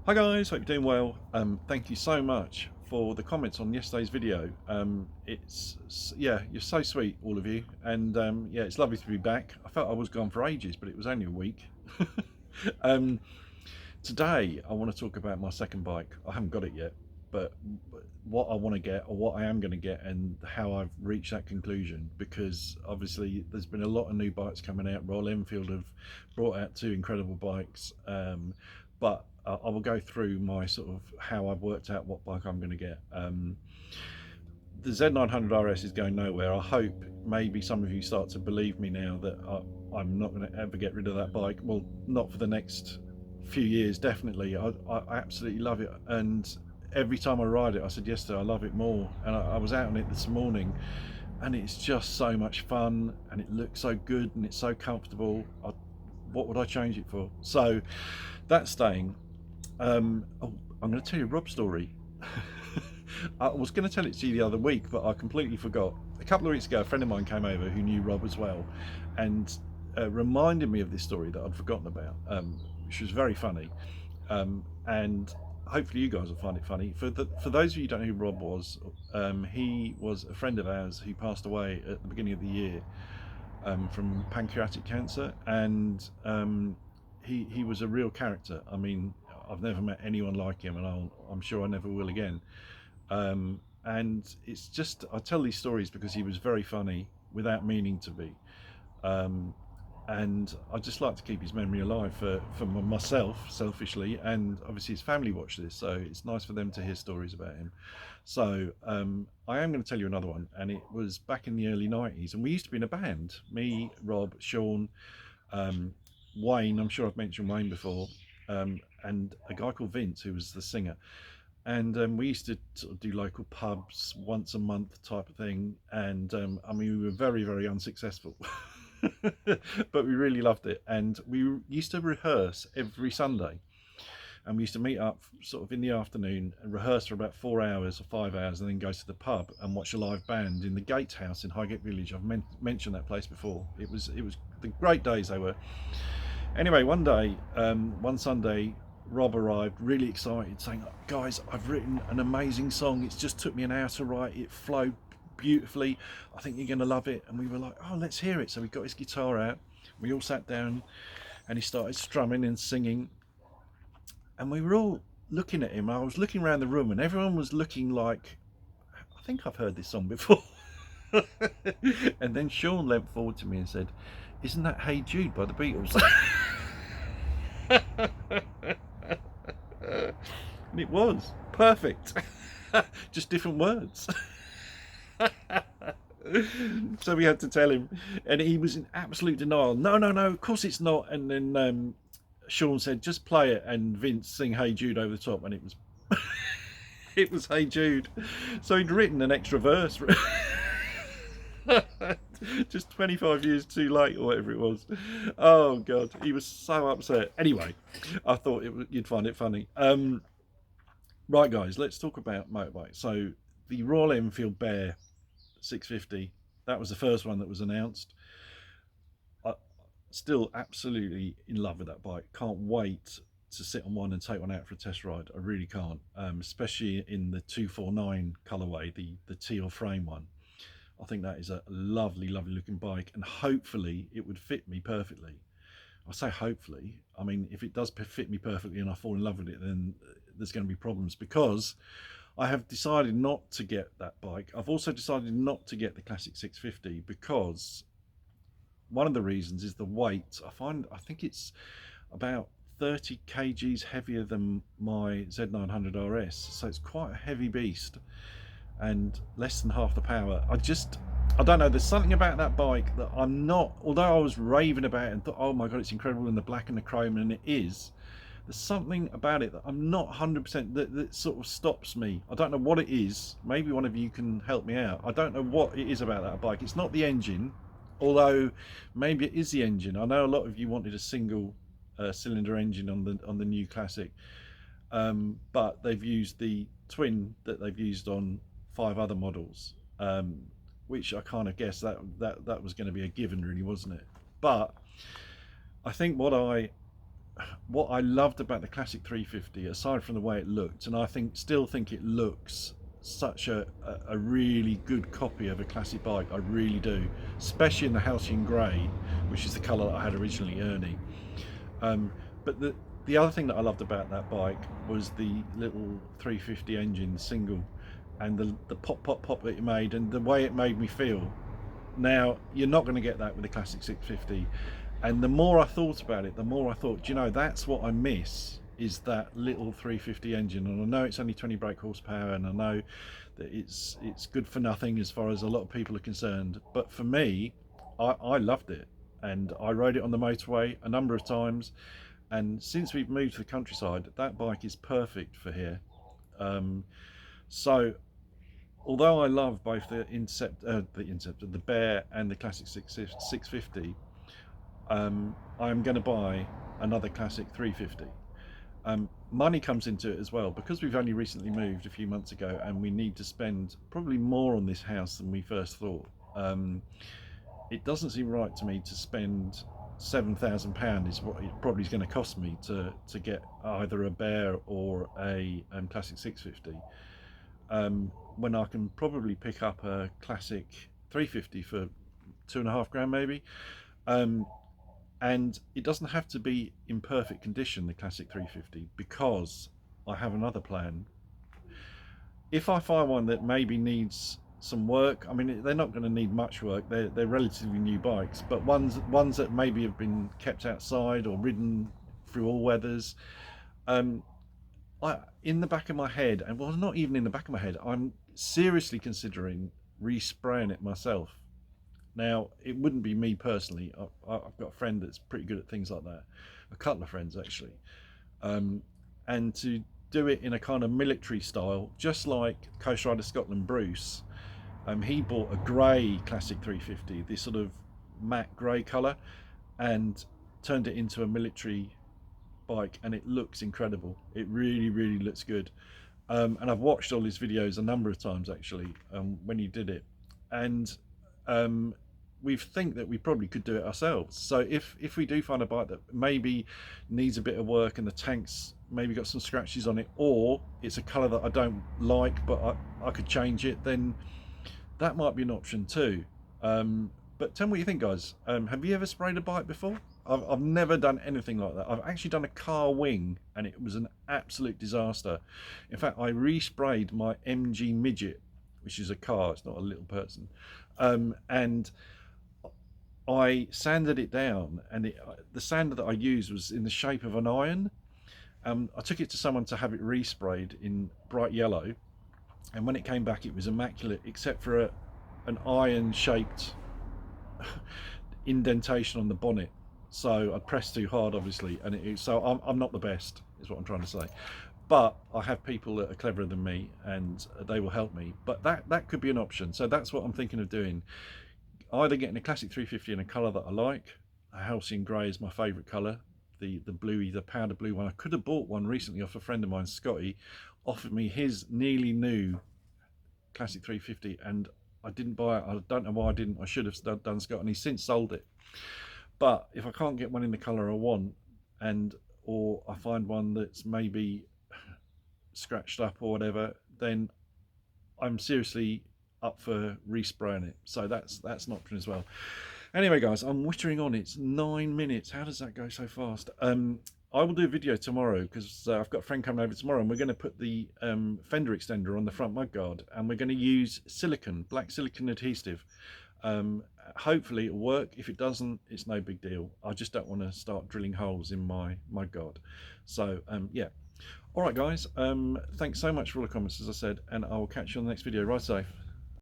Hi guys, hope you're doing well. Thank you so much for the comments on yesterday's video. Yeah, you're so sweet, all of you, and yeah, it's lovely to be back. I felt I was gone for ages, but it was only a week. um, Today, I want to talk about my second bike. I haven't got it yet, but what I want to get, or what I am going to get, and how I've reached that conclusion. Because obviously, there's been a lot of new bikes coming out. Royal Enfield have brought out two incredible bikes, but I will go through my sort of how I've worked out what bike I'm going to get. The Z900RS is going nowhere. I hope maybe some of you start to believe me now that I'm not going to ever get rid of that bike. Well, not for the next few years, definitely. I absolutely love it, and every time I ride it, I said yesterday, I love it more. And I was out on it this morning, and it's just so much fun, and it looks so good, and it's so comfortable. What would I change it for? So that's staying. Oh, I'm going to tell you a Rob story. I was going to tell it to you the other week, but I completely forgot. A couple of weeks ago, a friend of mine came over who knew Rob as well, and reminded me of this story that I'd forgotten about, which was very funny. And hopefully you guys will find it funny. For those of you who don't know who Rob was, he was a friend of ours who passed away at the beginning of the year from pancreatic cancer, and he was a real character. I mean, I've never met anyone like him, and I'm sure I never will again. And it's just, I tell these stories because he was very funny without meaning to be. Um, and I just like to keep his memory alive for myself, selfishly, and obviously his family watch this, so it's nice for them to hear stories about him. So I am going to tell you another one, and it was back in the early 90s, and we used to be in a band, me, Rob, Sean, Wayne, I'm sure I've mentioned Wayne before, and a guy called Vince, who was the singer. And we used to sort of do local pubs once a month type of thing, and I mean, we were very, very unsuccessful. But we really loved it, and we used to rehearse every Sunday, and we used to meet up sort of in the afternoon and rehearse for about 4 hours or 5 hours, and then go to the pub and watch a live band in the Gatehouse in Highgate Village. I've mentioned that place before. It was the great days they were. Anyway, one Sunday, Rob arrived really excited, saying, "Guys, I've written an amazing song. It's just took me an hour to write. It flowed beautifully. I think you're going to love it." And we were like, "Oh, let's hear it." So we got his guitar out. We all sat down, and he started strumming and singing. And we were all looking at him. I was looking around the room, and everyone was looking like, "I think I've heard this song before." And then Sean leant forward to me and said, "Isn't that Hey Jude by the Beatles?" And it was perfect. Just different words. So we had to tell him, and he was in absolute denial. No, no, no, of course it's not. And then Sean said, "Just play it," and Vince sing Hey Jude over the top, and it was it was Hey Jude. So he'd written an extra verse. Just 25 years too late, or whatever it was. Oh god, he was so upset. Anyway, I thought you'd find it funny. Right guys, let's talk about motorbikes. So the Royal Enfield Bear 650, that was the first one that was announced. Still absolutely in love with that bike. Can't wait to sit on one and take one out for a test ride. I really can't, especially in the 249 colorway, the teal frame one. I think that is a lovely, lovely looking bike, and hopefully it would fit me perfectly. I say hopefully, I mean, if it does fit me perfectly and I fall in love with it, then there's going to be problems, because I have decided not to get that bike. I've also decided not to get the Classic 650 because one of the reasons is the weight. I think it's about 30 kgs heavier than my Z900RS, so it's quite a heavy beast and less than half the power. I don't know, there's something about that bike that I'm not, although I was raving about it and thought, oh my god, it's incredible in the black and the chrome, and it is, there's something about it that I'm not 100% that sort of stops me. I don't know what it is. Maybe one of you can help me out. I don't know what it is about that bike. It's not the engine, although maybe it is the engine. I know a lot of you wanted a single cylinder engine on the new Classic, but they've used the twin that they've used on 5 other models, which I kind of guessed that was going to be a given, really, wasn't it? But I think what I what I loved about the classic 350, aside from the way it looked, and I still think it looks such a really good copy of a classic bike, I really do, especially in the halcyon grey, which is the colour that I had originally, Ernie. But the other thing that I loved about that bike was the little 350 engine single, and the pop pop pop that it made, and the way it made me feel. Now, you're not going to get that with the classic 650. And the more I thought about it, the more I thought, you know, that's what I miss, is that little 350 engine. And I know it's only 20 brake horsepower, and I know that it's good for nothing as far as a lot of people are concerned. But for me, I loved it, and I rode it on the motorway a number of times. And since we've moved to the countryside, that bike is perfect for here. So although I love both the Interceptor, the Bear, and the classic 650, I'm going to buy another classic 350. Money comes into it as well, because we've only recently moved a few months ago, and we need to spend probably more on this house than we first thought. It doesn't seem right to me to spend £7,000 is what it probably is going to cost me to get either a Bear or a classic 650. When I can probably pick up a classic 350 for £2.5 maybe. And it doesn't have to be in perfect condition, the classic 350, because I have another plan. If I find one that maybe needs some work, I mean, they're not going to need much work, they're relatively new bikes, but ones that maybe have been kept outside or ridden through all weathers, in the back of my head, and well, not even in the back of my head, I'm seriously considering respraying it myself. Now, it wouldn't be me personally. I've got a friend that's pretty good at things like that, a couple of friends actually, and to do it in a kind of military style, just like Coast Rider Scotland Bruce. He bought a grey classic 350, this sort of matte grey colour, and turned it into a military bike, and it looks incredible. It really, really looks good. And I've watched all his videos a number of times actually, when he did it, and we think that we probably could do it ourselves. So if we do find a bike that maybe needs a bit of work, and the tank's maybe got some scratches on it, or it's a colour that I don't like but I could change it, then that might be an option too. But tell me what you think, guys. Have you ever sprayed a bike before? I've never done anything like that. I've actually done a car wing, and it was an absolute disaster. In fact, I resprayed my MG Midget, which is a car, it's not a little person, and I sanded it down, and the sander that I used was in the shape of an iron. I took it to someone to have it resprayed in bright yellow, and when it came back, it was immaculate except for an iron shaped indentation on the bonnet. So I pressed too hard, obviously, and so I'm not the best, is what I'm trying to say. But I have people that are cleverer than me, and they will help me. But that could be an option. So that's what I'm thinking of doing. Either getting a classic 350 in a colour that I like. A halcyon grey is my favourite colour. The bluey, the powder blue one. I could have bought one recently off a friend of mine, Scotty, offered me his nearly new classic 350, and I didn't buy it. I don't know why I didn't. I should have done, Scott, and he's since sold it. But if I can't get one in the colour I want, or I find one that's maybe scratched up or whatever, then I'm seriously up for respraying it. So that's an option as well. Anyway, guys, I'm wittering on. It's 9 minutes. How does that go so fast? I will do a video tomorrow, because I've got a friend coming over tomorrow, and we're going to put the fender extender on the front mudguard, and we're going to use silicone, black silicone adhesive. Hopefully it'll work. If it doesn't, it's no big deal. I just don't want to start drilling holes in my mudguard. So yeah. All right, guys. Thanks so much for all the comments, as I said, and I will catch you on the next video. Ride safe.